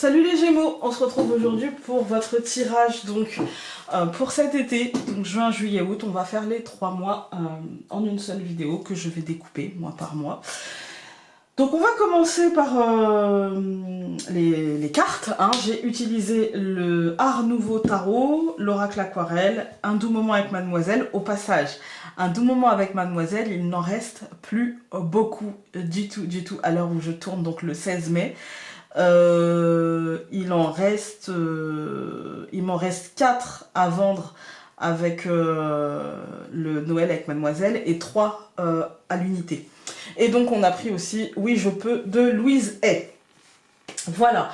Salut les Gémeaux, on se retrouve aujourd'hui pour votre tirage donc pour cet été, donc juin, juillet, août. On va faire les 3 mois en une seule vidéo que je vais découper mois par mois. Donc on va commencer par les cartes. Hein. J'ai utilisé le Art Nouveau Tarot, l'Oracle Aquarelle, un doux moment avec Mademoiselle. Au passage, un doux moment avec Mademoiselle, il n'en reste plus beaucoup du tout à l'heure où je tourne, donc le 16 mai. Il m'en reste 4 à vendre avec le Noël avec Mademoiselle et 3 à l'unité. Et donc on a pris aussi Oui je peux de Louise Hay. Voilà.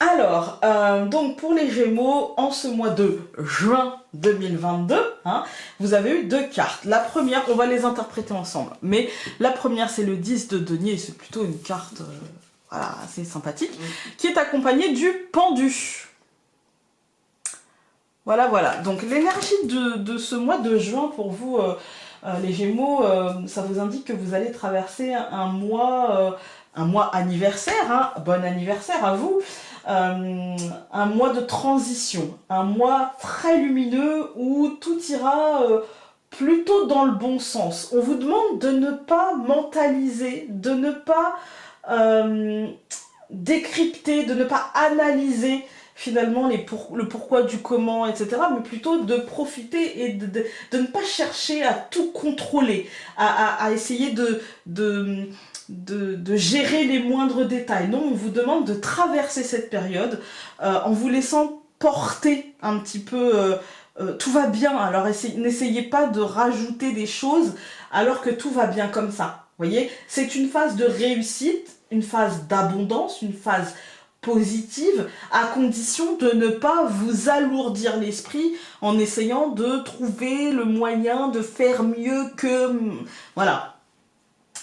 Alors, donc pour les Gémeaux, en ce mois de juin 2022, hein, vous avez eu 2 cartes. La première, on va les interpréter ensemble. Mais la première, c'est le 10 de denier. C'est plutôt une carte voilà, assez sympathique, qui est accompagnée du pendu. Voilà, voilà. Donc l'énergie de ce mois de juin pour vous, les Gémeaux, ça vous indique que vous allez traverser un mois anniversaire, hein, bon anniversaire à vous, un mois de transition, un mois très lumineux où tout ira plutôt dans le bon sens. On vous demande de ne pas mentaliser, de ne pas décrypter, de ne pas analyser finalement le pourquoi du comment, etc. Mais plutôt de profiter et de ne pas chercher à tout contrôler, à essayer de gérer les moindres détails. Non, on vous demande de traverser cette période en vous laissant porter un petit peu... tout va bien, alors n'essayez pas de rajouter des choses alors que tout va bien comme ça. Vous voyez, c'est une phase de réussite, une phase d'abondance, une phase positive, à condition de ne pas vous alourdir l'esprit en essayant de trouver le moyen de faire mieux que... Voilà.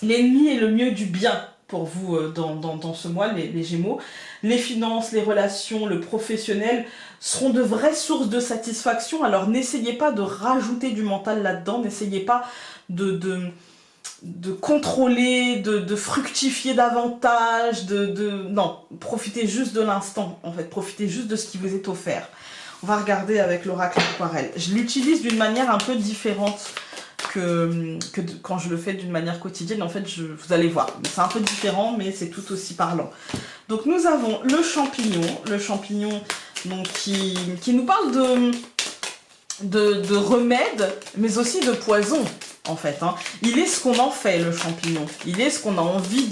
L'ennemi est le mieux du bien pour vous dans ce mois, les Gémeaux. Les finances, les relations, le professionnel seront de vraies sources de satisfaction. Alors n'essayez pas de rajouter du mental là-dedans, n'essayez pas de contrôler, de fructifier davantage, non, profitez juste de l'instant, en fait, profitez juste de ce qui vous est offert. On va regarder avec l'oracle Aquarelle. Je l'utilise d'une manière un peu différente que quand je le fais d'une manière quotidienne. En fait, vous allez voir, c'est un peu différent, mais c'est tout aussi parlant. Donc nous avons le champignon donc, qui nous parle de remède, mais aussi de poison, en fait. Hein. Il est ce qu'on en fait, le champignon. Il est ce qu'on a envie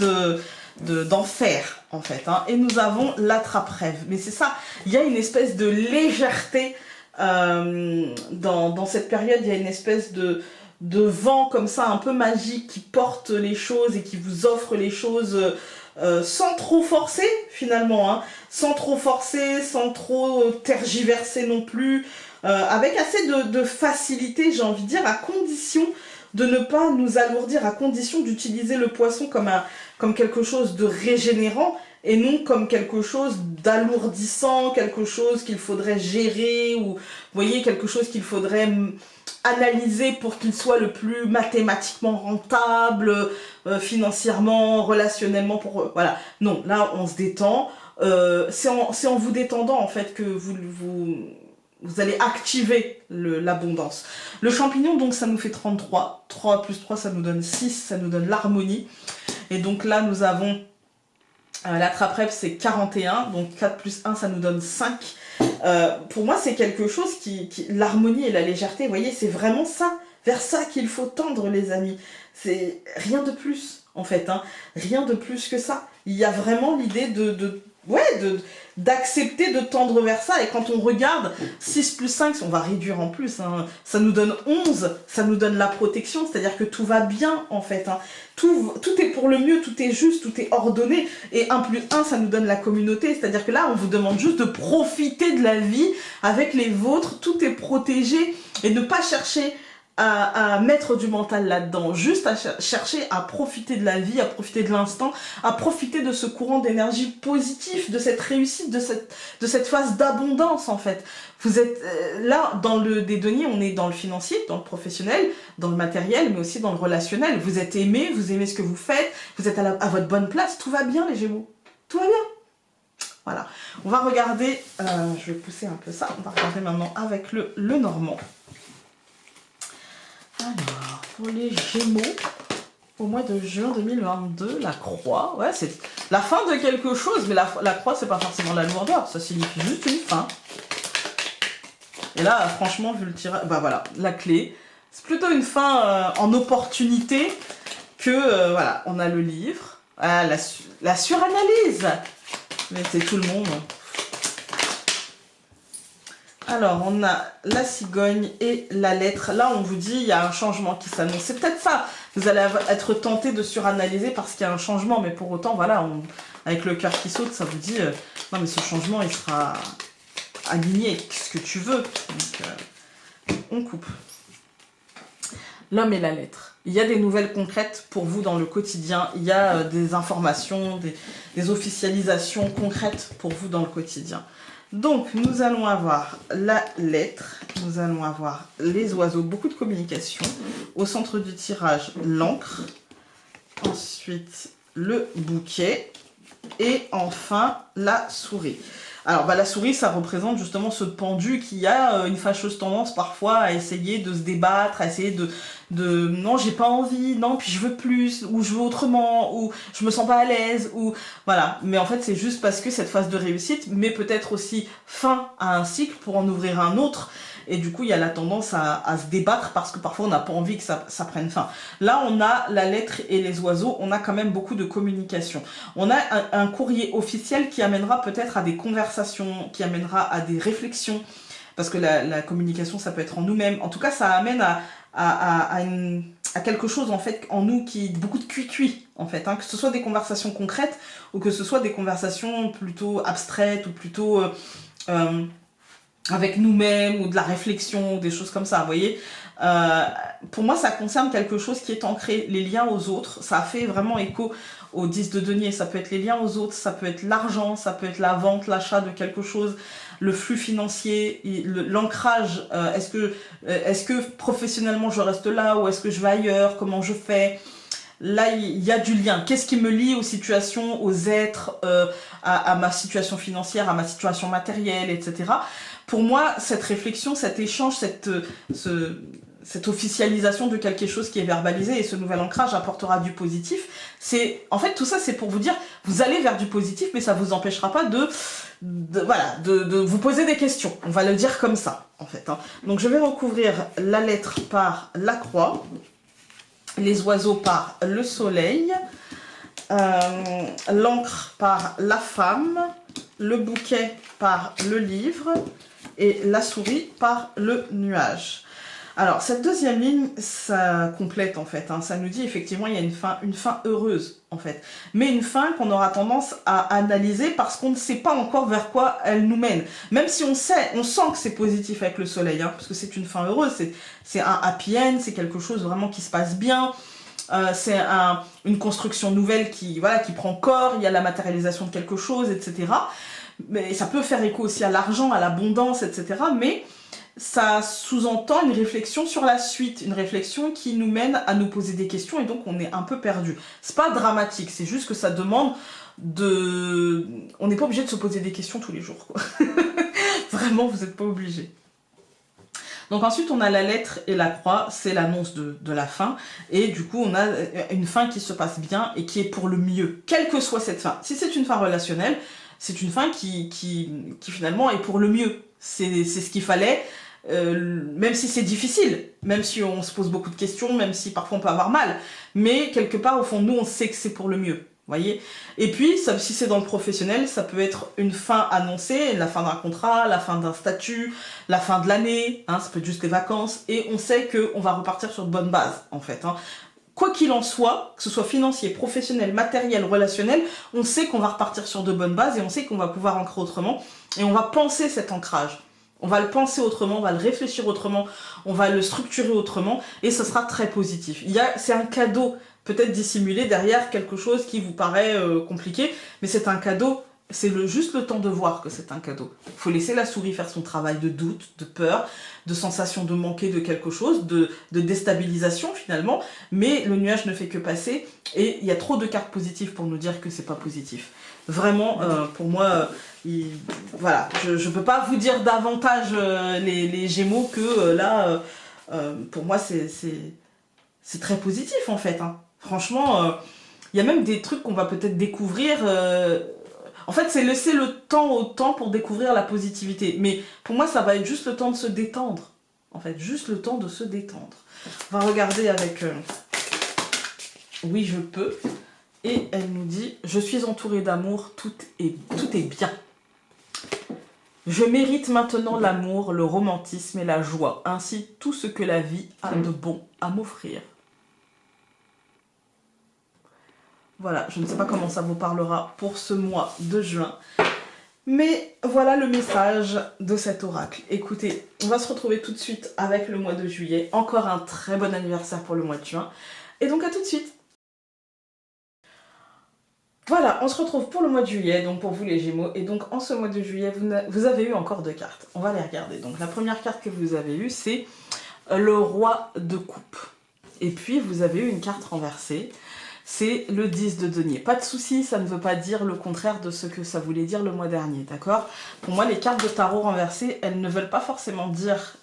d'en faire, en fait. Hein. Et nous avons l'attrape-rêve. Mais c'est ça, il y a une espèce de légèreté dans cette période. Il y a une espèce de vent comme ça, un peu magique, qui porte les choses et qui vous offre les choses sans trop forcer, finalement. Hein. Sans trop forcer, sans trop tergiverser non plus. Avec assez de facilité, j'ai envie de dire, à condition de ne pas nous alourdir, à condition d'utiliser le poisson comme quelque chose de régénérant et non comme quelque chose d'alourdissant, quelque chose qu'il faudrait gérer, ou vous voyez, quelque chose qu'il faudrait analyser pour qu'il soit le plus mathématiquement rentable, financièrement, relationnellement, voilà. Non, là on se détend, c'est en vous détendant en fait que vous allez activer l'abondance. Le champignon, donc, ça nous fait 33. 3 plus 3, ça nous donne 6, ça nous donne l'harmonie. Et donc là, nous avons l'attrape-rêve, c'est 41. Donc 4 plus 1, ça nous donne 5. Pour moi, c'est quelque chose l'harmonie et la légèreté, vous voyez, c'est vraiment ça, vers ça qu'il faut tendre, les amis. C'est rien de plus, en fait. Hein. Rien de plus que ça. Il y a vraiment l'idée d'accepter de tendre vers ça. Et quand on regarde 6 plus 5, on va réduire en plus, hein, ça nous donne 11, ça nous donne la protection, c'est-à-dire que tout va bien en fait, hein. Tout est pour le mieux, tout est juste, tout est ordonné. Et 1 plus 1, ça nous donne la communauté, c'est-à-dire que là on vous demande juste de profiter de la vie avec les vôtres, tout est protégé, et ne pas chercher à mettre du mental là-dedans, juste à chercher à profiter de la vie, à profiter de l'instant, à profiter de ce courant d'énergie positif, de cette réussite, de cette phase d'abondance en fait. Vous êtes là, dans des deniers, on est dans le financier, dans le professionnel, dans le matériel, mais aussi dans le relationnel. Vous êtes aimé, vous aimez ce que vous faites, vous êtes à votre bonne place, tout va bien les Gémeaux, tout va bien. Voilà. On va regarder, je vais pousser un peu ça, on va regarder maintenant avec le Normand. Alors, pour les Gémeaux, au mois de juin 2022, la croix, ouais, c'est la fin de quelque chose, mais la croix, c'est pas forcément la lourdeur, ça signifie juste une fin. Et là, franchement, vu le tirage, bah voilà, la clé, c'est plutôt une fin en opportunité que, voilà, on a le livre, la suranalyse, mais c'est tout le monde. Alors, on a la cigogne et la lettre. Là, on vous dit, il y a un changement qui s'annonce. C'est peut-être ça. Vous allez être tenté de suranalyser parce qu'il y a un changement. Mais pour autant, voilà, avec le cœur qui saute, ça vous dit, non, mais ce changement, il sera aligné avec ce que tu veux. Donc, on coupe. L'homme et la lettre. Il y a des nouvelles concrètes pour vous dans le quotidien. Il y a des informations, des officialisations concrètes pour vous dans le quotidien. Donc, nous allons avoir la lettre, nous allons avoir les oiseaux, beaucoup de communication. Au centre du tirage, l'encre. Ensuite, le bouquet. Et enfin, la souris. Alors, bah, la souris, ça représente justement ce pendu qui a une fâcheuse tendance parfois à essayer de se débattre, à essayer de non, j'ai pas envie, non, puis je veux plus, ou je veux autrement, ou je me sens pas à l'aise, ou voilà. Mais en fait, c'est juste parce que cette phase de réussite met peut-être aussi fin à un cycle pour en ouvrir un autre. Et du coup, il y a la tendance à se débattre parce que parfois, on n'a pas envie que ça prenne fin. Là, on a la lettre et les oiseaux. On a quand même beaucoup de communication. On a un courrier officiel qui amènera peut-être à des conversations, qui amènera à des réflexions. Parce que la communication, ça peut être en nous-mêmes. En tout cas, ça amène à quelque chose, en fait, en nous qui... Beaucoup de cuit-cuit, en fait. Hein, que ce soit des conversations concrètes ou que ce soit des conversations plutôt abstraites ou plutôt... avec nous-mêmes ou de la réflexion, des choses comme ça, vous voyez. Pour moi, ça concerne quelque chose qui est ancré, les liens aux autres. Ça a fait vraiment écho aux 10 de denier. Ça peut être les liens aux autres, ça peut être l'argent, ça peut être la vente, l'achat de quelque chose, le flux financier, l'ancrage. Est-ce que professionnellement je reste là ou est-ce que je vais ailleurs? Comment je fais? Là, il y a du lien. Qu'est-ce qui me lie aux situations, aux êtres, à ma situation financière, à ma situation matérielle, etc. Pour moi, cette réflexion, cet échange, cette officialisation de quelque chose qui est verbalisé et ce nouvel ancrage apportera du positif. En fait, tout ça, c'est pour vous dire, vous allez vers du positif, mais ça vous empêchera pas de vous poser des questions. On va le dire comme ça, en fait. Hein. Donc, je vais recouvrir la lettre par la croix, les oiseaux par le soleil, l'encre par la femme, le bouquet par le livre et la souris par le nuage. Alors, cette deuxième ligne, ça complète en fait. Hein, ça nous dit effectivement il y a une fin heureuse en fait. Mais une fin qu'on aura tendance à analyser parce qu'on ne sait pas encore vers quoi elle nous mène. Même si on sent que c'est positif avec le soleil, hein, parce que c'est une fin heureuse, c'est un happy end, c'est quelque chose vraiment qui se passe bien. C'est une construction nouvelle qui prend corps, il y a la matérialisation de quelque chose, etc. Mais ça peut faire écho aussi à l'argent, à l'abondance, etc. Mais ça sous-entend une réflexion sur la suite, une réflexion qui nous mène à nous poser des questions et donc on est un peu perdu. C'est pas dramatique, c'est juste que ça demande on n'est pas obligé de se poser des questions tous les jours, quoi. Vraiment, vous n'êtes pas obligé. Donc ensuite, on a la lettre et la croix, c'est l'annonce de la fin. Et du coup, on a une fin qui se passe bien et qui est pour le mieux, quelle que soit cette fin. Si c'est une fin relationnelle, c'est une fin qui finalement est pour le mieux. C'est ce qu'il fallait, même si c'est difficile, même si on se pose beaucoup de questions, même si parfois on peut avoir mal. Mais quelque part, au fond de nous, on sait que c'est pour le mieux. Voyez. Et puis, si c'est dans le professionnel, ça peut être une fin annoncée, la fin d'un contrat, la fin d'un statut, la fin de l'année, hein, ça peut être juste les vacances, et on sait qu'on va repartir sur de bonnes bases, en fait. Hein. Quoi qu'il en soit, que ce soit financier, professionnel, matériel, relationnel, on sait qu'on va repartir sur de bonnes bases et on sait qu'on va pouvoir ancrer autrement, et on va penser cet ancrage. On va le penser autrement, on va le réfléchir autrement, on va le structurer autrement, et ce sera très positif. C'est un cadeau peut-être dissimulé derrière quelque chose qui vous paraît compliqué, mais c'est un cadeau c'est juste le temps de voir que c'est un cadeau. Il faut laisser la souris faire son travail de doute, de peur, de sensation de manquer de quelque chose, de déstabilisation finalement, mais le nuage ne fait que passer et il y a trop de cartes positives pour nous dire que c'est pas positif. Vraiment, pour moi, voilà, je ne peux pas vous dire davantage les Gémeaux que là, pour moi c'est très positif en fait. Hein. Franchement, il y a même des trucs qu'on va peut-être découvrir... En fait, c'est laisser le temps au temps pour découvrir la positivité. Mais pour moi, ça va être juste le temps de se détendre. En fait, juste le temps de se détendre. On va regarder avec... Oui, je peux. Et elle nous dit, je suis entourée d'amour, tout est bien. Je mérite maintenant l'amour, le romantisme et la joie, ainsi tout ce que la vie a de bon à m'offrir. Voilà, je ne sais pas comment ça vous parlera pour ce mois de juin. Mais voilà le message de cet oracle. Écoutez, on va se retrouver tout de suite avec le mois de juillet. Encore un très bon anniversaire pour le mois de juin. Et donc à tout de suite. Voilà, on se retrouve pour le mois de juillet, donc pour vous les Gémeaux. Et donc en ce mois de juillet, vous avez eu encore 2 cartes. On va les regarder. Donc la première carte que vous avez eue, c'est le roi de coupe. Et puis vous avez eu une carte renversée. C'est le 10 de denier. Pas de souci, ça ne veut pas dire le contraire de ce que ça voulait dire le mois dernier, d'accord? Pour moi, les cartes de tarot renversées, elles ne veulent pas forcément dire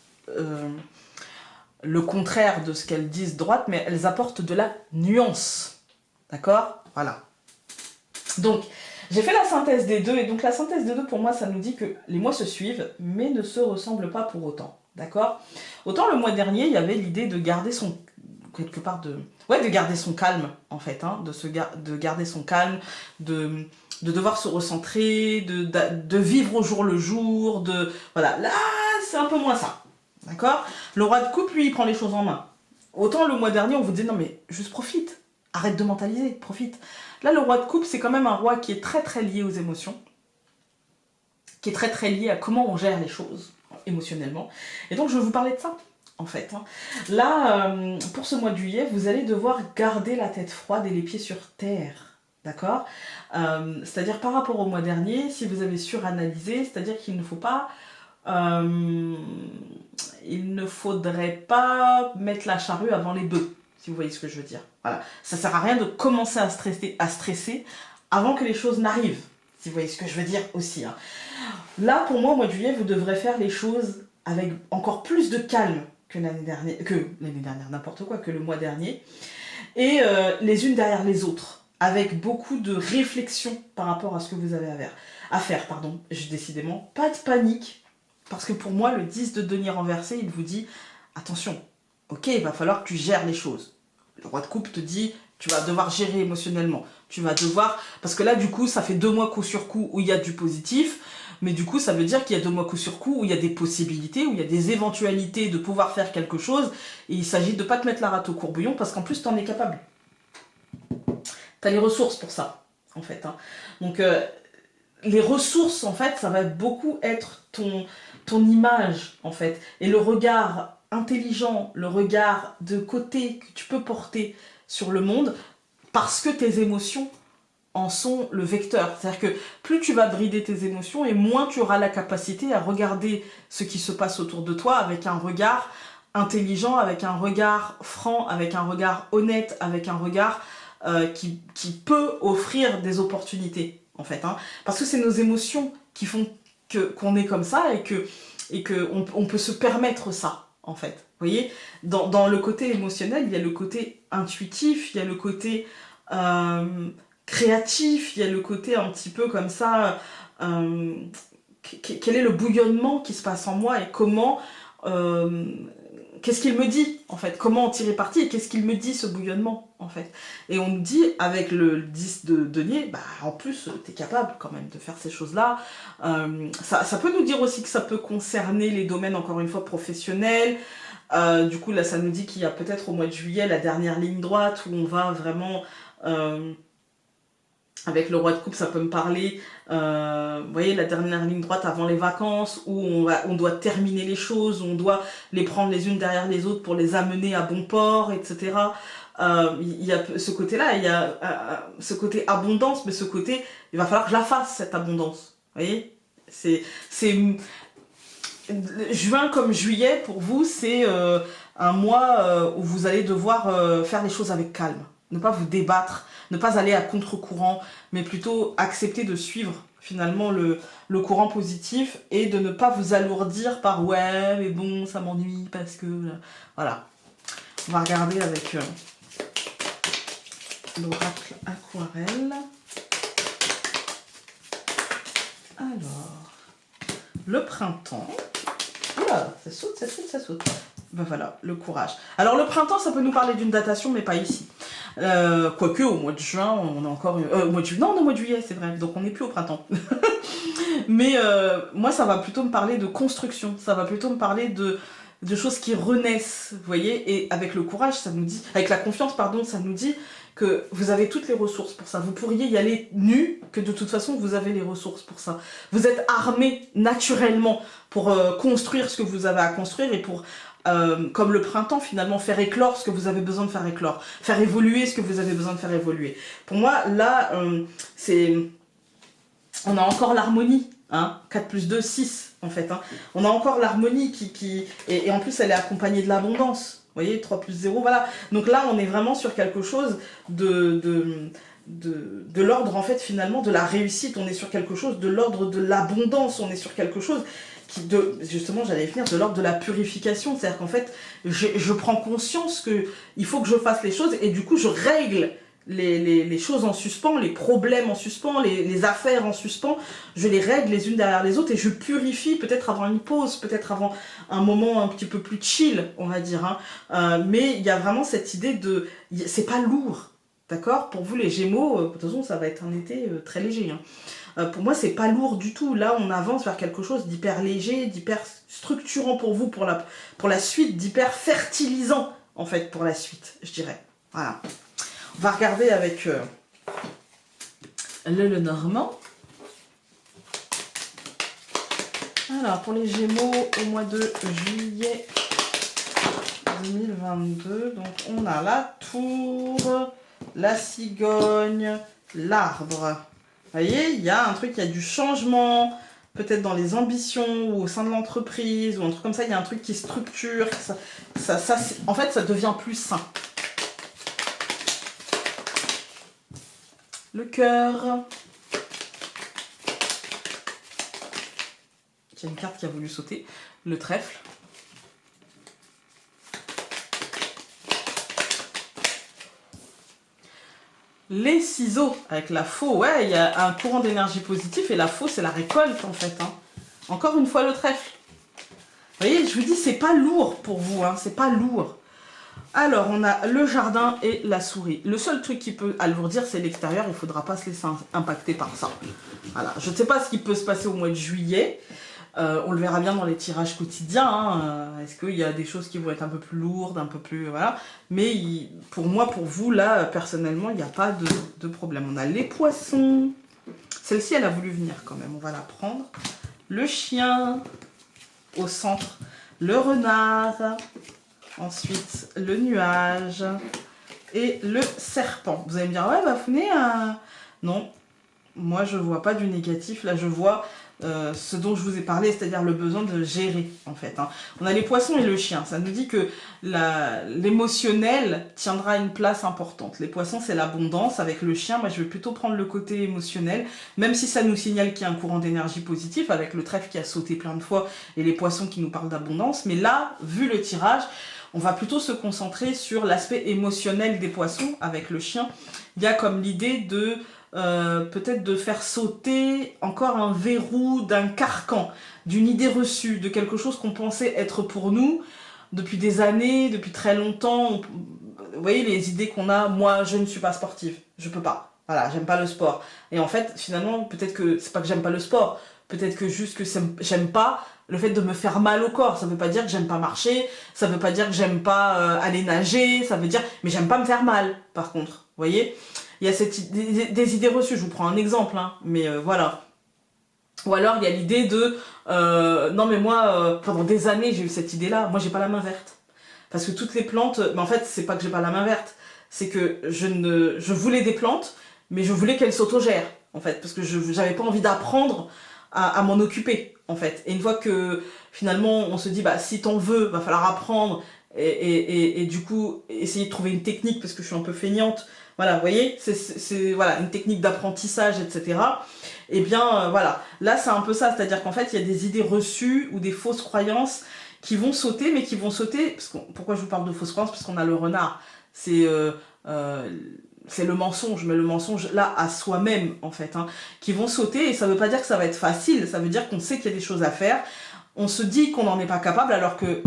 le contraire de ce qu'elles disent droite, mais elles apportent de la nuance, d'accord? Voilà. Donc, j'ai fait la synthèse des deux, et donc la synthèse des deux, pour moi, ça nous dit que les mois se suivent, mais ne se ressemblent pas pour autant, d'accord? Autant le mois dernier, il y avait l'idée de garder son... quelque part de garder son calme en fait, hein, de garder son calme, de devoir se recentrer, de vivre au jour le jour, voilà, là c'est un peu moins ça, d'accord? Le roi de coupe, lui, il prend les choses en main. Autant le mois dernier, on vous disait non mais juste profite, arrête de mentaliser, profite. Là, le roi de coupe, c'est quand même un roi qui est très très lié aux émotions, qui est très très lié à comment on gère les choses émotionnellement, et donc je vais vous parler de ça. En fait. Là, pour ce mois de juillet, vous allez devoir garder la tête froide et les pieds sur terre, d'accord? C'est-à-dire par rapport au mois dernier, si vous avez suranalysé, c'est-à-dire qu'il ne faut pas... il ne faudrait pas mettre la charrue avant les bœufs, si vous voyez ce que je veux dire. Voilà. Ça sert à rien de commencer à stresser avant que les choses n'arrivent, si vous voyez ce que je veux dire aussi. Hein. Là, pour moi, au mois de juillet, vous devrez faire les choses avec encore plus de calme que l'année dernière, n'importe quoi, que le mois dernier, et les unes derrière les autres, avec beaucoup de réflexion par rapport à ce que vous avez à faire, pardon. Décidément, pas de panique, parce que pour moi, le 10 de denier renversé, il vous dit, attention, ok, il va falloir que tu gères les choses. Le roi de coupe te dit, tu vas devoir gérer émotionnellement, tu vas devoir, parce que là, du coup, ça fait 2 mois coup sur coup où il y a du positif, mais du coup, ça veut dire qu'il y a 2 mois coup sur coup où il y a des possibilités, où il y a des éventualités de pouvoir faire quelque chose. Et il s'agit de ne pas te mettre la rate au courbouillon parce qu'en plus, tu en es capable. Tu as les ressources pour ça, en fait. Hein. Donc, les ressources, en fait, ça va beaucoup être ton image, en fait. Et le regard intelligent, le regard de côté que tu peux porter sur le monde parce que tes émotions en sont le vecteur. C'est-à-dire que plus tu vas brider tes émotions et moins tu auras la capacité à regarder ce qui se passe autour de toi avec un regard intelligent, avec un regard franc, avec un regard honnête, avec un regard qui peut offrir des opportunités, en fait. Hein. Parce que c'est nos émotions qui font qu'on est comme ça et qu'on peut se permettre ça, en fait. Vous voyez, dans le côté émotionnel, il y a le côté intuitif, il y a le côté... créatif, il y a le côté un petit peu comme ça, quel est le bouillonnement qui se passe en moi et comment, qu'est-ce qu'il me dit en fait, comment en tirer parti et qu'est-ce qu'il me dit ce bouillonnement en fait. Et on nous dit avec le 10 de denier, bah en plus tu es capable quand même de faire ces choses-là. Ça peut nous dire aussi que ça peut concerner les domaines encore une fois professionnels. Du coup là ça nous dit qu'il y a peut-être au mois de juillet la dernière ligne droite où on va vraiment... avec le roi de coupe, ça peut me parler, vous voyez, la dernière ligne droite avant les vacances, où on doit terminer les choses, où on doit les prendre les unes derrière les autres pour les amener à bon port, etc. il y a ce côté-là, il y a ce côté abondance, mais ce côté, il va falloir que je la fasse, cette abondance. Vous voyez? C'est juin comme juillet, pour vous, c'est un mois où vous allez devoir faire les choses avec calme. Ne pas vous débattre, ne pas aller à contre-courant, mais plutôt accepter de suivre finalement le courant positif et de ne pas vous alourdir par ouais, mais bon, ça m'ennuie parce que... Voilà. On va regarder avec l'oracle aquarelle. Alors, le printemps. Oula, ça saute, ça saute, ça saute. Ben voilà, le courage. Alors le printemps, ça peut nous parler d'une datation, mais pas ici. Quoique, au mois de juin, on a encore... au mois de juillet, non, au mois de juillet, c'est vrai. Donc on n'est plus au printemps. Mais moi, ça va plutôt me parler de construction. Ça va plutôt me parler de choses qui renaissent, vous voyez. Et avec le courage, ça nous dit... Avec la confiance, pardon, ça nous dit que vous avez toutes les ressources pour ça. Vous pourriez y aller nu, que de toute façon, vous avez les ressources pour ça. Vous êtes armé naturellement pour construire ce que vous avez à construire et pour... comme le printemps, finalement, faire éclore ce que vous avez besoin de faire éclore, faire évoluer ce que vous avez besoin de faire évoluer. Pour moi, là, on a encore l'harmonie, hein, 4 plus 2, 6, en fait. Hein. On a encore l'harmonie et en plus, elle est accompagnée de l'abondance. Vous voyez, 3 plus 0, voilà. Donc là, on est vraiment sur quelque chose de l'ordre, en fait, finalement, de la réussite. On est sur quelque chose de l'ordre de l'abondance. On est sur quelque chose justement, j'allais venir de l'ordre de la purification. C'est-à-dire qu'en fait, je prends conscience qu'il faut que je fasse les choses et du coup, je règle les choses en suspens, les problèmes en suspens, les affaires en suspens. Je les règle les unes derrière les autres et je purifie peut-être avant une pause, peut-être avant un moment un petit peu plus chill, on va dire. Hein. Mais il y a vraiment cette idée de... C'est pas lourd, d'accord? Pour vous, les Gémeaux, de toute façon, ça va être un été très léger. Hein. Pour moi, c'est pas lourd du tout. Là, on avance vers quelque chose d'hyper léger, d'hyper structurant pour vous, pour la suite, d'hyper fertilisant, en fait, pour la suite, je dirais. Voilà. On va regarder avec le Lenormand. Alors, pour les Gémeaux, au mois de juillet 2022, donc on a la tour, la cigogne, l'arbre. Vous voyez, il y a un truc, il y a du changement, peut-être dans les ambitions ou au sein de l'entreprise ou un truc comme ça, il y a un truc qui structure, en fait, ça devient plus sain. Le cœur. Il y a une carte qui a voulu sauter. Le trèfle. Les ciseaux avec la faux, ouais, il y a un courant d'énergie positif et la faux, c'est la récolte en fait. Hein. Encore une fois, le trèfle. Vous voyez, je vous dis, c'est pas lourd pour vous, hein, c'est pas lourd. Alors, on a le jardin et la souris. Le seul truc qui peut alourdir, c'est l'extérieur. Il ne faudra pas se laisser impacter par ça. Voilà. Je ne sais pas ce qui peut se passer au mois de juillet. On le verra bien dans les tirages quotidiens. Hein. Est-ce qu'il y a des choses qui vont être un peu plus lourdes, un peu plus... Voilà. Mais pour moi, pour vous, là, personnellement, il n'y a pas de problème. On a les poissons. Celle-ci, elle a voulu venir quand même. On va la prendre. Le chien au centre. Le renard. Ensuite, le nuage et le serpent. Vous allez me dire, ouais, bah, Founé, non, moi, je vois pas du négatif. Là, je vois ce dont je vous ai parlé, c'est-à-dire le besoin de gérer, en fait. Hein. On a les poissons et le chien. Ça nous dit que l'émotionnel tiendra une place importante. Les poissons, c'est l'abondance. Avec le chien, moi, je vais plutôt prendre le côté émotionnel, même si ça nous signale qu'il y a un courant d'énergie positif, avec le trèfle qui a sauté plein de fois et les poissons qui nous parlent d'abondance. Mais là, vu le tirage, on va plutôt se concentrer sur l'aspect émotionnel des poissons. Avec le chien, il y a comme l'idée de peut-être de faire sauter encore un verrou d'un carcan, d'une idée reçue, de quelque chose qu'on pensait être pour nous depuis des années, depuis très longtemps. Vous voyez les idées qu'on a, moi je ne suis pas sportive, je peux pas, voilà, j'aime pas le sport. Et en fait, finalement, peut-être que c'est pas que j'aime pas le sport, peut-être que juste que j'aime pas le fait de me faire mal au corps. Ça veut pas dire que j'aime pas marcher, ça veut pas dire que j'aime pas aller nager, ça veut dire... Mais j'aime pas me faire mal, par contre, vous voyez. Il y a des idées reçues, je vous prends un exemple, hein, mais voilà. Ou alors il y a l'idée de... non mais moi, pendant des années j'ai eu cette idée-là, moi j'ai pas la main verte. Parce que toutes les plantes, mais en fait c'est pas que j'ai pas la main verte, c'est que je voulais des plantes, mais je voulais qu'elles s'autogèrent, en fait, parce que je n'avais pas envie d'apprendre à m'en occuper, en fait. Et une fois que, finalement, on se dit, bah, si t'en veux, va falloir apprendre, et du coup, essayer de trouver une technique, parce que je suis un peu feignante, voilà, vous voyez, c'est voilà, une technique d'apprentissage, etc. Et bien, voilà, là, c'est un peu ça, c'est-à-dire qu'en fait, il y a des idées reçues ou des fausses croyances qui vont sauter, mais qui vont sauter, pourquoi je vous parle de fausses croyances? Parce qu'on a le renard, c'est le mensonge, mais le mensonge là à soi-même en fait, hein, qui vont sauter, et ça veut pas dire que ça va être facile, ça veut dire qu'on sait qu'il y a des choses à faire, on se dit qu'on n'en est pas capable, alors que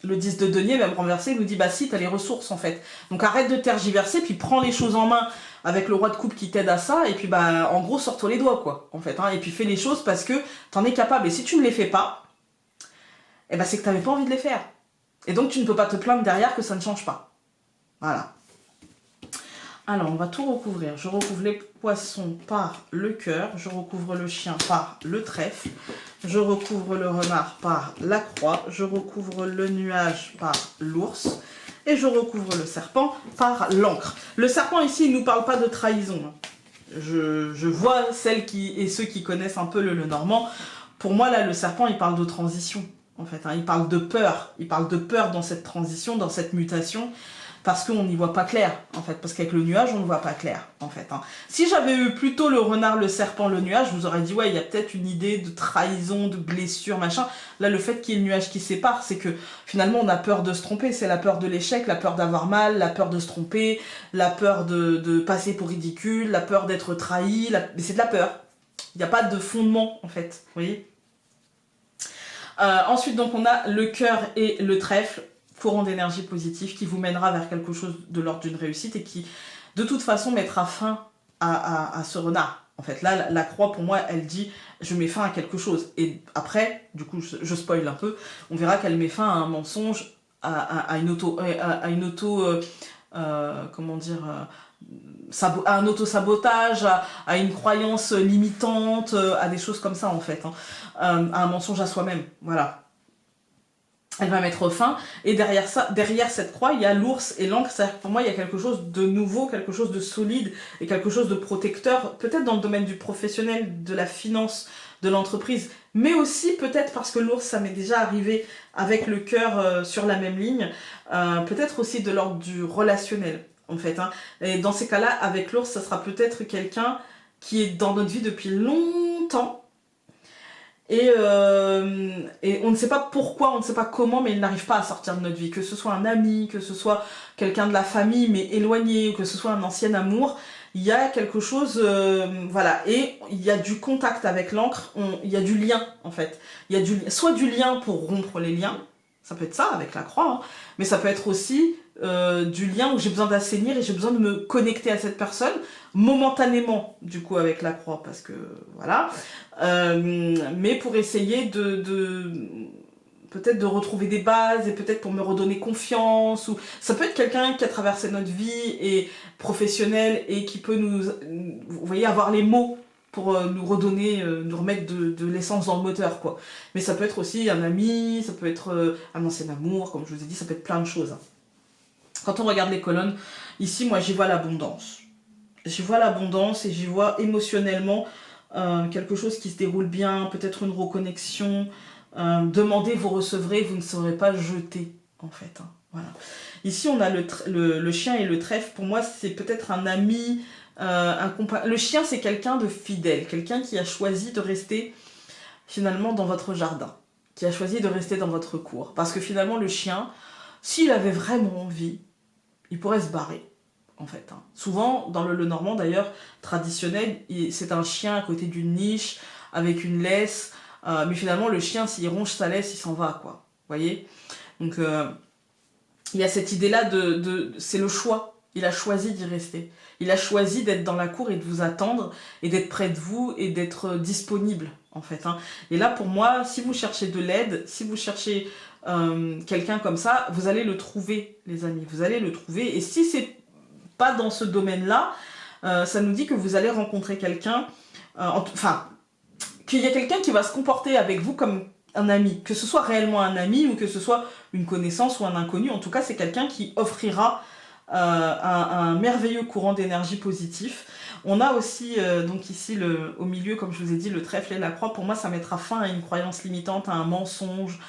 le 10 de denier, même renversé, nous dit bah si, t'as les ressources en fait. Donc arrête de tergiverser, puis prends les choses en main avec le roi de coupe qui t'aide à ça, et puis bah en gros sors-toi les doigts quoi, en fait, hein, et puis fais les choses parce que t'en es capable, et si tu ne les fais pas, eh ben c'est que t'avais pas envie de les faire. Et donc tu ne peux pas te plaindre derrière que ça ne change pas. Voilà. Alors, on va tout recouvrir. Je recouvre les poissons par le cœur, je recouvre le chien par le trèfle, je recouvre le renard par la croix, je recouvre le nuage par l'ours, et je recouvre le serpent par l'encre. Le serpent ici, il ne nous parle pas de trahison. Je vois celles et ceux qui connaissent un peu le normand. Pour moi, là, le serpent, il parle de transition, en fait, hein. Il parle de peur. Il parle de peur dans cette transition, dans cette mutation. Parce qu'on n'y voit pas clair, en fait. Parce qu'avec le nuage, on ne voit pas clair, en fait, hein. Si j'avais eu plutôt le renard, le serpent, le nuage, je vous aurais dit, ouais, il y a peut-être une idée de trahison, de blessure, machin. Là, le fait qu'il y ait le nuage qui sépare, c'est que finalement, on a peur de se tromper. C'est la peur de l'échec, la peur d'avoir mal, la peur de se tromper, la peur de passer pour ridicule, la peur d'être trahi. Mais c'est de la peur. Il n'y a pas de fondement, en fait. Vous voyez ? Ensuite, donc, on a le cœur et le trèfle. Courant d'énergie positive qui vous mènera vers quelque chose de l'ordre d'une réussite et qui, de toute façon, mettra fin à ce renard. En fait, là, la croix, pour moi, elle dit « je mets fin à quelque chose ». Et après, du coup, je spoil un peu, on verra qu'elle met fin à un mensonge, à un auto-sabotage, à une croyance limitante, à des choses comme ça, en fait, hein. À un mensonge à soi-même, voilà. Elle va mettre fin, et derrière cette croix, il y a l'ours et l'encre. Pour moi, il y a quelque chose de nouveau, quelque chose de solide, et quelque chose de protecteur, peut-être dans le domaine du professionnel, de la finance, de l'entreprise, mais aussi peut-être parce que l'ours, ça m'est déjà arrivé avec le cœur sur la même ligne, peut-être aussi de l'ordre du relationnel, en fait, hein. Et dans ces cas-là, avec l'ours, ça sera peut-être quelqu'un qui est dans notre vie depuis longtemps, et on ne sait pas pourquoi, on ne sait pas comment, mais il n'arrive pas à sortir de notre vie. Que ce soit un ami, que ce soit quelqu'un de la famille, mais éloigné, ou que ce soit un ancien amour, il y a quelque chose, voilà. Et il y a du contact avec l'encre, il y a du lien, en fait. Il y a soit du lien pour rompre les liens, ça peut être ça, avec la croix, hein, mais ça peut être aussi du lien où j'ai besoin d'assainir et j'ai besoin de me connecter à cette personne, momentanément, du coup, avec la croix, parce que, voilà, mais pour essayer peut-être de retrouver des bases, et peut-être pour me redonner confiance, ou ça peut être quelqu'un qui a traversé notre vie, et professionnel, et qui peut vous voyez, avoir les mots pour nous redonner, nous remettre de l'essence dans le moteur, quoi. Mais ça peut être aussi un ami, ça peut être un ancien amour, comme je vous ai dit, ça peut être plein de choses, hein. Quand on regarde les colonnes, ici, moi, j'y vois l'abondance. J'y vois l'abondance, et j'y vois émotionnellement quelque chose qui se déroule bien, peut-être une reconnexion. Demandez, vous recevrez, vous ne serez pas jeté, en fait, hein. Voilà. Ici, on a le chien et le trèfle. Pour moi, c'est peut-être un ami, le chien, c'est quelqu'un de fidèle, quelqu'un qui a choisi de rester finalement dans votre jardin, qui a choisi de rester dans votre cour. Parce que finalement, le chien, s'il avait vraiment envie, il pourrait se barrer, en fait, hein. Souvent, dans le normand, d'ailleurs, traditionnel, c'est un chien à côté d'une niche, avec une laisse, mais finalement, le chien, s'il ronge sa laisse, il s'en va, quoi. Vous voyez ? Donc, il y a cette idée-là c'est le choix. Il a choisi d'y rester. Il a choisi d'être dans la cour et de vous attendre, et d'être près de vous, et d'être disponible, en fait, hein. Et là, pour moi, si vous cherchez de l'aide, si vous cherchez quelqu'un comme ça, vous allez le trouver, les amis. Vous allez le trouver. Et si c'est pas dans ce domaine-là, ça nous dit que vous allez rencontrer quelqu'un, enfin, qu'il y a quelqu'un qui va se comporter avec vous comme un ami, que ce soit réellement un ami, ou que ce soit une connaissance ou un inconnu. En tout cas, c'est quelqu'un qui offrira un merveilleux courant d'énergie positif. On a aussi, donc ici, au milieu, comme je vous ai dit, le trèfle et la croix. Pour moi, ça mettra fin à une croyance limitante, à un mensonge.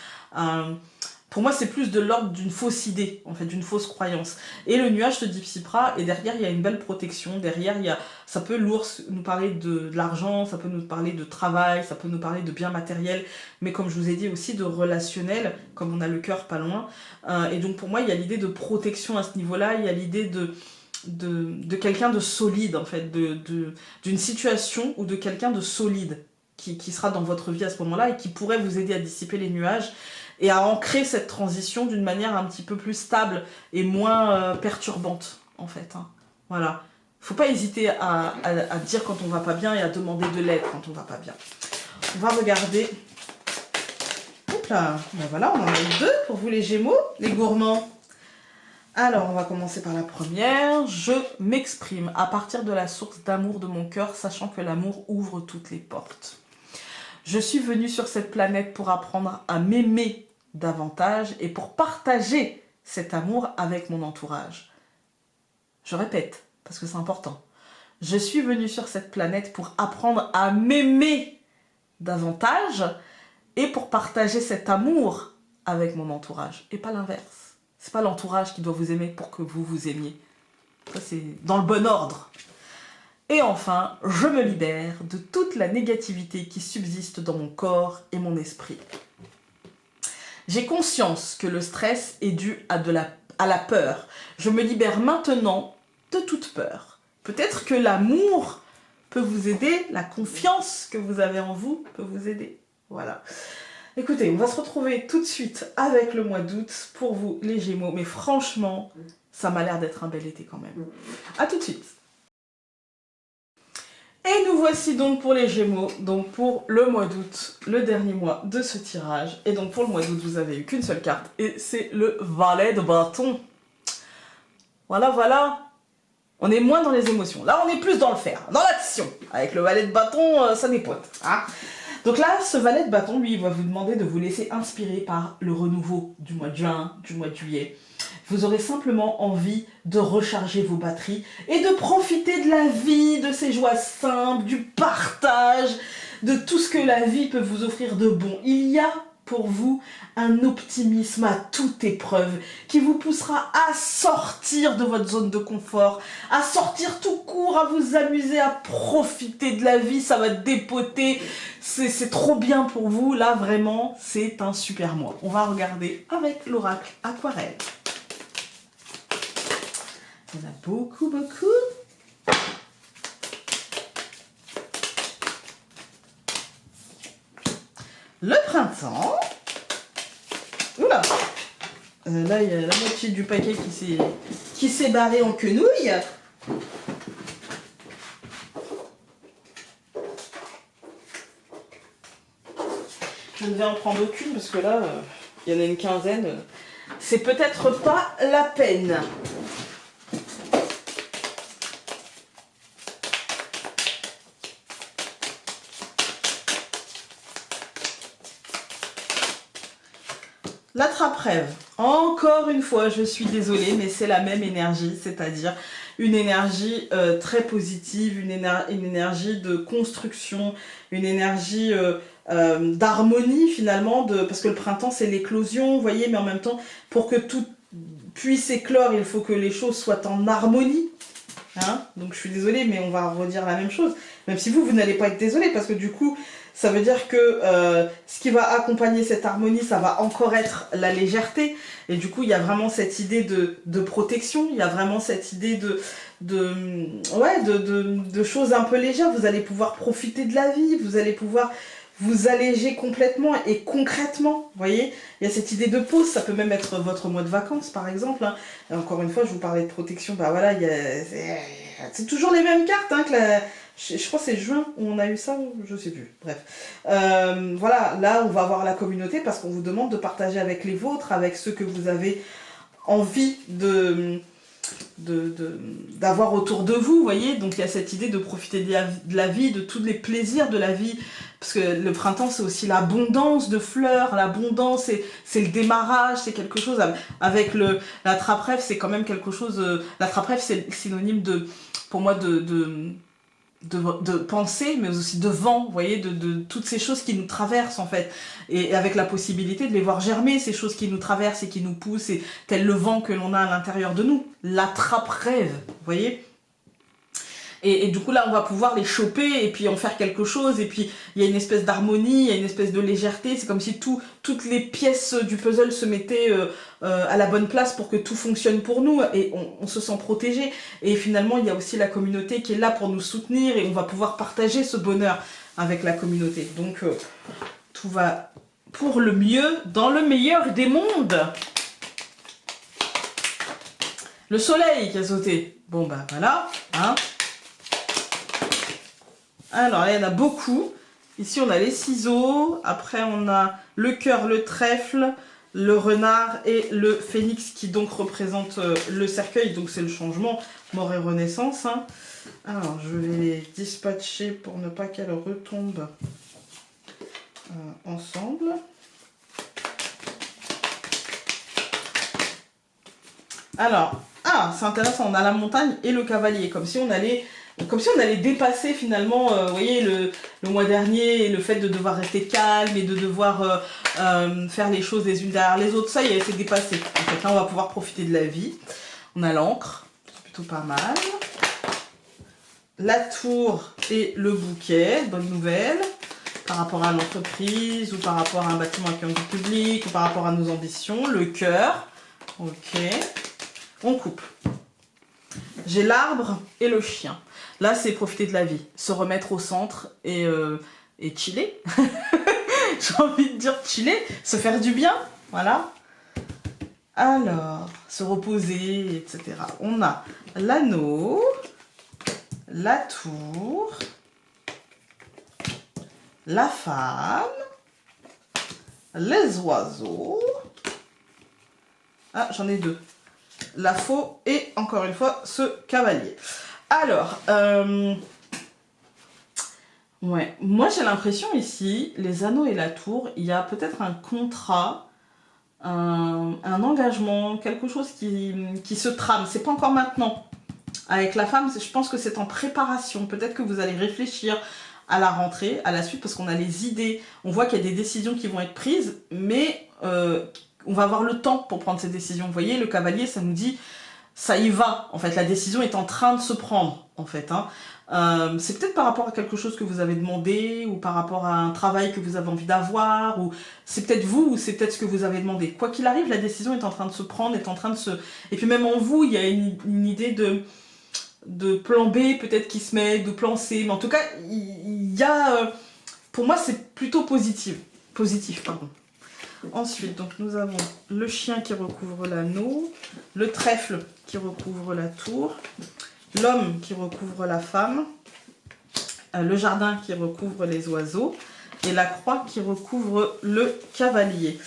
Pour moi, c'est plus de l'ordre d'une fausse idée, en fait, d'une fausse croyance. Et le nuage de Dipsipra, et derrière, il y a une belle protection. Derrière, ça peut nous parler de l'argent, ça peut nous parler de travail, ça peut nous parler de biens matériels, mais comme je vous ai dit aussi, de relationnel, comme on a le cœur pas loin. Et donc, pour moi, il y a l'idée de protection à ce niveau-là, il y a l'idée de quelqu'un de solide, en fait, d'une situation ou de quelqu'un de solide qui sera dans votre vie à ce moment-là et qui pourrait vous aider à dissiper les nuages et à ancrer cette transition d'une manière un petit peu plus stable et moins perturbante, en fait. Hein. Voilà. Faut pas hésiter à dire quand on va pas bien et à demander de l'aide quand on va pas bien. On va regarder. Hop là. Ben voilà, on en a eu 2 pour vous les Gémeaux, les gourmands. Alors, on va commencer par la première. Je m'exprime à partir de la source d'amour de mon cœur, sachant que l'amour ouvre toutes les portes. Je suis venue sur cette planète pour apprendre à m'aimer davantage et pour partager cet amour avec mon entourage. Je répète, parce que c'est important. Je suis venue sur cette planète pour apprendre à m'aimer davantage et pour partager cet amour avec mon entourage, et pas l'inverse. C'est pas l'entourage qui doit vous aimer pour que vous vous aimiez. Ça, c'est dans le bon ordre. Et enfin, je me libère de toute la négativité qui subsiste dans mon corps et mon esprit. J'ai conscience que le stress est dû à la peur. Je me libère maintenant de toute peur. Peut-être que l'amour peut vous aider, la confiance que vous avez en vous peut vous aider. Voilà. Écoutez, on va se retrouver tout de suite avec le mois d'août pour vous les Gémeaux. Mais franchement, ça m'a l'air d'être un bel été quand même. A tout de suite. Et nous voici donc pour les Gémeaux, donc pour le mois d'août, le dernier mois de ce tirage. Et donc pour le mois d'août, vous avez eu qu'une seule carte, et c'est le valet de bâton. Voilà, voilà. On est moins dans les émotions. Là, on est plus dans le faire, dans l'action. Avec le valet de bâton, ça dépote. Hein. Donc là, ce valet de bâton, lui, il va vous demander de vous laisser inspirer par le renouveau du mois de juin, du mois de juillet. Vous aurez simplement envie de recharger vos batteries et de profiter de la vie, de ces joies simples, du partage, de tout ce que la vie peut vous offrir de bon. Il y a pour vous un optimisme à toute épreuve qui vous poussera à sortir de votre zone de confort, à sortir tout court, à vous amuser, à profiter de la vie, ça va dépoter, c'est trop bien pour vous, là vraiment c'est un super mois. On va regarder avec l'oracle Aquarelle. Il y en a beaucoup, beaucoup. Le printemps. Oula. Là, il y a la moitié du paquet qui s'est barré en quenouille. Je ne vais en prendre aucune parce que là, il y en a une quinzaine. C'est peut-être pas la peine. L'attrape-rêve. Encore une fois, je suis désolée, mais c'est la même énergie, c'est-à-dire une énergie très positive, une énergie de construction, une énergie d'harmonie finalement, parce que le printemps c'est l'éclosion, vous voyez, mais en même temps, pour que tout puisse éclore, il faut que les choses soient en harmonie. Hein, donc je suis désolée, mais on va redire la même chose. Même si vous n'allez pas être désolé, parce que du coup, ça veut dire que ce qui va accompagner cette harmonie, ça va encore être la légèreté. Et du coup, il y a vraiment cette idée de protection, il y a vraiment cette idée de choses un peu légères. Vous allez pouvoir profiter de la vie, vous allez pouvoir vous alléger complètement et concrètement, vous voyez, il y a cette idée de pause, ça peut même être votre mois de vacances par exemple, hein. Et encore une fois, je vous parlais de protection, bah voilà, c'est toujours les mêmes cartes, hein, je crois que c'est juin où on a eu ça, je sais plus, bref. Voilà, là on va avoir la communauté parce qu'on vous demande de partager avec les vôtres, avec ceux que vous avez envie d'avoir autour de vous, vous voyez, donc il y a cette idée de profiter de la vie, de tous les plaisirs de la vie, parce que le printemps c'est aussi l'abondance de fleurs, l'abondance, c'est le démarrage, c'est quelque chose, avec la trappe-rêve c'est quand même quelque chose, la trappe-rêve c'est synonyme de, pour moi de pensée, mais aussi de vent, vous voyez, de toutes ces choses qui nous traversent en fait, et avec la possibilité de les voir germer, ces choses qui nous traversent et qui nous poussent, et tel le vent que l'on a à l'intérieur de nous, la trappe-rêve, vous voyez. Et du coup là on va pouvoir les choper et puis en faire quelque chose, et puis il y a une espèce d'harmonie, il y a une espèce de légèreté, c'est comme si toutes les pièces du puzzle se mettaient à la bonne place pour que tout fonctionne pour nous, et on se sent protégé, et finalement il y a aussi la communauté qui est là pour nous soutenir, et on va pouvoir partager ce bonheur avec la communauté, donc tout va pour le mieux dans le meilleur des mondes. Le soleil qui a sauté, bon bah voilà, hein. Alors là, il y en a beaucoup. Ici, on a les ciseaux. Après, on a le cœur, le trèfle, le renard et le phénix qui donc représente le cercueil. Donc, c'est le changement, mort et renaissance. Hein. Alors, je vais les dispatcher pour ne pas qu'elles retombent ensemble. Alors, c'est intéressant. On a la montagne et le cavalier. Comme si on allait dépasser finalement, vous voyez, le mois dernier, le fait de devoir rester calme et de devoir faire les choses les unes derrière les autres, ça y est, c'est dépassé. En fait, là, on va pouvoir profiter de la vie. On a l'encre, c'est plutôt pas mal. La tour et le bouquet, bonne nouvelle, par rapport à l'entreprise, ou par rapport à un bâtiment accueillant du public, ou par rapport à nos ambitions. Le cœur, ok. On coupe. J'ai l'arbre et le chien. Là, c'est profiter de la vie, se remettre au centre et chiller. J'ai envie de dire chiller, se faire du bien, voilà. Alors, se reposer, etc. On a l'anneau, la tour, la femme, les oiseaux. Ah, j'en ai deux. La faux et, encore une fois, ce cavalier. Alors, ouais, moi j'ai l'impression ici, les anneaux et la tour, il y a peut-être un contrat, un engagement, quelque chose qui se trame. C'est pas encore maintenant. Avec la femme, je pense que c'est en préparation. Peut-être que vous allez réfléchir à la rentrée, à la suite, parce qu'on a les idées. On voit qu'il y a des décisions qui vont être prises, mais on va avoir le temps pour prendre ces décisions. Vous voyez, le cavalier, ça nous dit... ça y va, en fait, la décision est en train de se prendre, en fait. Hein. C'est peut-être par rapport à quelque chose que vous avez demandé, ou par rapport à un travail que vous avez envie d'avoir, ou c'est peut-être vous, ou c'est peut-être ce que vous avez demandé. Quoi qu'il arrive, la décision est en train de se prendre, est en train de se... Et puis même en vous, il y a une idée de plan B, peut-être qui se met, de plan C, mais en tout cas, il y a... pour moi, c'est plutôt positif, pardon. Ensuite, donc nous avons le chien qui recouvre l'anneau, le trèfle qui recouvre la tour, l'homme qui recouvre la femme, le jardin qui recouvre les oiseaux et la croix qui recouvre le cavalier.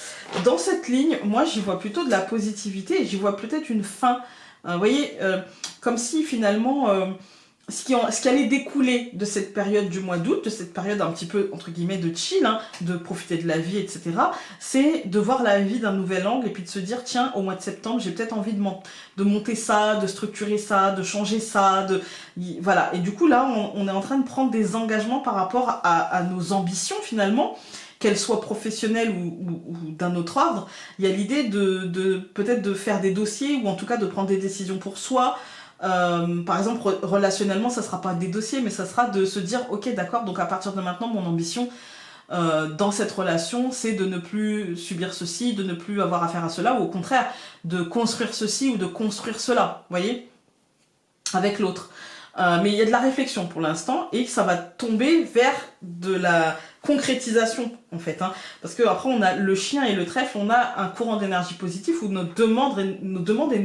Dans cette ligne, moi j'y vois plutôt de la positivité et j'y vois peut-être une fin. Vous voyez, comme si finalement... ce qui allait découler de cette période du mois d'août, de cette période un petit peu, entre guillemets, de chill, hein, de profiter de la vie, etc., c'est de voir la vie d'un nouvel angle et puis de se dire, tiens, au mois de septembre, j'ai peut-être envie de monter ça, de structurer ça, de changer ça, voilà. Et du coup, là, on est en train de prendre des engagements par rapport à nos ambitions, finalement, qu'elles soient professionnelles ou d'un autre ordre. Il y a l'idée de peut-être de faire des dossiers ou en tout cas de prendre des décisions pour soi. Par exemple, relationnellement, ça sera pas des dossiers, mais ça sera de se dire, ok, d'accord, donc à partir de maintenant, mon ambition dans cette relation, c'est de ne plus subir ceci, de ne plus avoir affaire à cela, ou au contraire, de construire ceci ou de construire cela, vous voyez, avec l'autre. Mais il y a de la réflexion pour l'instant, et ça va tomber vers de la concrétisation, en fait. Hein, parce que après, on a le chien et le trèfle, on a un courant d'énergie positif où nos demandes et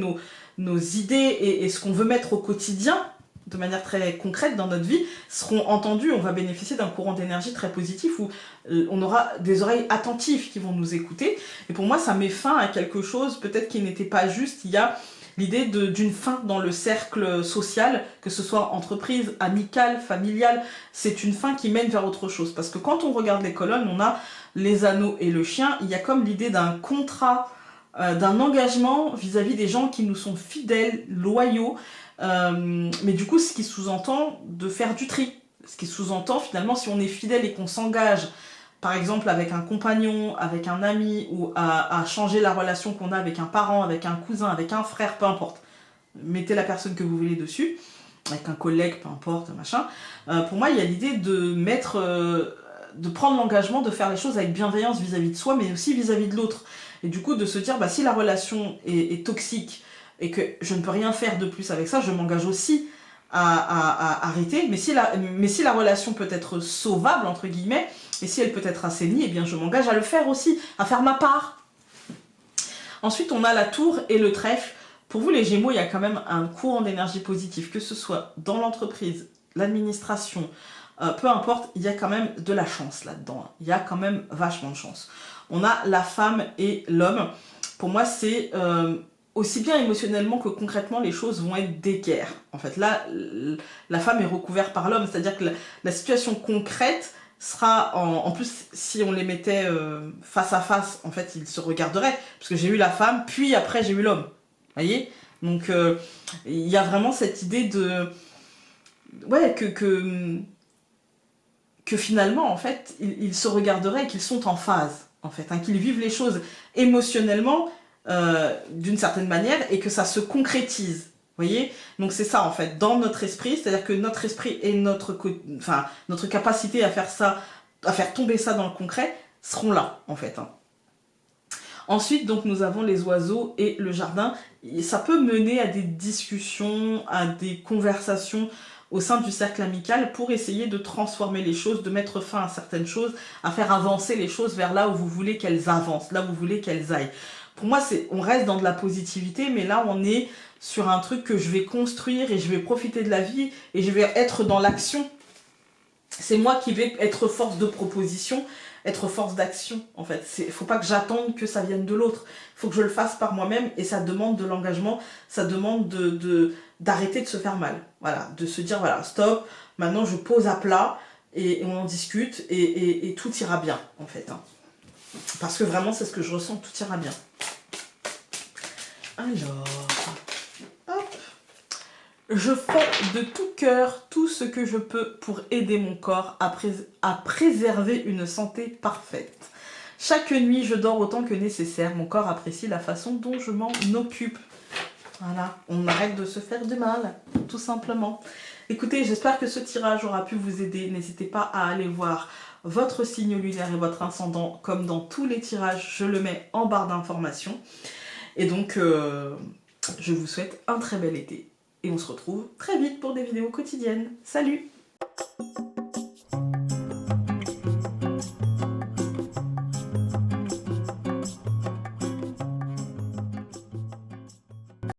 nos idées et ce qu'on veut mettre au quotidien, de manière très concrète dans notre vie, seront entendues. On va bénéficier d'un courant d'énergie très positif où on aura des oreilles attentives qui vont nous écouter. Et pour moi, ça met fin à quelque chose peut-être qui n'était pas juste il y a l'idée d'une fin dans le cercle social, que ce soit entreprise, amicale, familiale, c'est une fin qui mène vers autre chose. Parce que quand on regarde les colonnes, on a les anneaux et le chien, il y a comme l'idée d'un contrat, d'un engagement vis-à-vis des gens qui nous sont fidèles, loyaux, mais du coup ce qui sous-entend de faire du tri. Ce qui sous-entend finalement, si on est fidèle et qu'on s'engage, par exemple avec un compagnon, avec un ami, ou à changer la relation qu'on a avec un parent, avec un cousin, avec un frère, peu importe. Mettez la personne que vous voulez dessus, avec un collègue, peu importe, machin. Pour moi, il y a l'idée de de prendre l'engagement de faire les choses avec bienveillance vis-à-vis de soi, mais aussi vis-à-vis de l'autre. Et du coup, de se dire, bah, si la relation est toxique et que je ne peux rien faire de plus avec ça, je m'engage aussi à arrêter. Mais si la relation peut être sauvable, entre guillemets, et si elle peut être assainie, eh bien je m'engage à le faire aussi, à faire ma part. Ensuite, on a la tour et le trèfle. Pour vous, les Gémeaux, il y a quand même un courant d'énergie positive, que ce soit dans l'entreprise, l'administration, peu importe, il y a quand même de la chance là-dedans. Il y a quand même vachement de chance. On a la femme et l'homme. Pour moi, c'est aussi bien émotionnellement que concrètement, les choses vont être d'équerre. En fait, là, la femme est recouverte par l'homme, c'est-à-dire que la situation concrète sera, en plus, si on les mettait face à face, en fait, ils se regarderaient, parce que j'ai eu la femme, puis après j'ai eu l'homme. Vous voyez? Donc, il y a vraiment cette idée de... Ouais, que finalement, en fait, ils se regarderaient et qu'ils sont en phase, en fait, hein, qu'ils vivent les choses émotionnellement d'une certaine manière et que ça se concrétise. Vous voyez? Donc c'est ça, en fait, dans notre esprit, c'est-à-dire que notre esprit et notre capacité à faire ça, à faire tomber ça dans le concret, seront là, en fait. Hein. Ensuite, donc, nous avons les oiseaux et le jardin. Et ça peut mener à des discussions, à des conversations au sein du cercle amical pour essayer de transformer les choses, de mettre fin à certaines choses, à faire avancer les choses vers là où vous voulez qu'elles avancent, là où vous voulez qu'elles aillent. Pour moi, on reste dans de la positivité, mais là, on est sur un truc que je vais construire et je vais profiter de la vie et je vais être dans l'action. C'est moi qui vais être force de proposition, être force d'action, en fait. Il ne faut pas que j'attende que ça vienne de l'autre. Il faut que je le fasse par moi-même et ça demande de l'engagement, ça demande d'arrêter de se faire mal. Voilà, de se dire, voilà, stop, maintenant je pose à plat et on en discute et tout ira bien, en fait. Hein. Parce que vraiment, c'est ce que je ressens, tout ira bien. Alors, hop. Je fais de tout cœur tout ce que je peux pour aider mon corps à préserver une santé parfaite. Chaque nuit, je dors autant que nécessaire. Mon corps apprécie la façon dont je m'en occupe. Voilà, on arrête de se faire du mal, tout simplement. Écoutez, j'espère que ce tirage aura pu vous aider. N'hésitez pas à aller voir votre signe lunaire et votre ascendant. Comme dans tous les tirages, je le mets en barre d'informations. Et donc, je vous souhaite un très bel été. Et on se retrouve très vite pour des vidéos quotidiennes. Salut!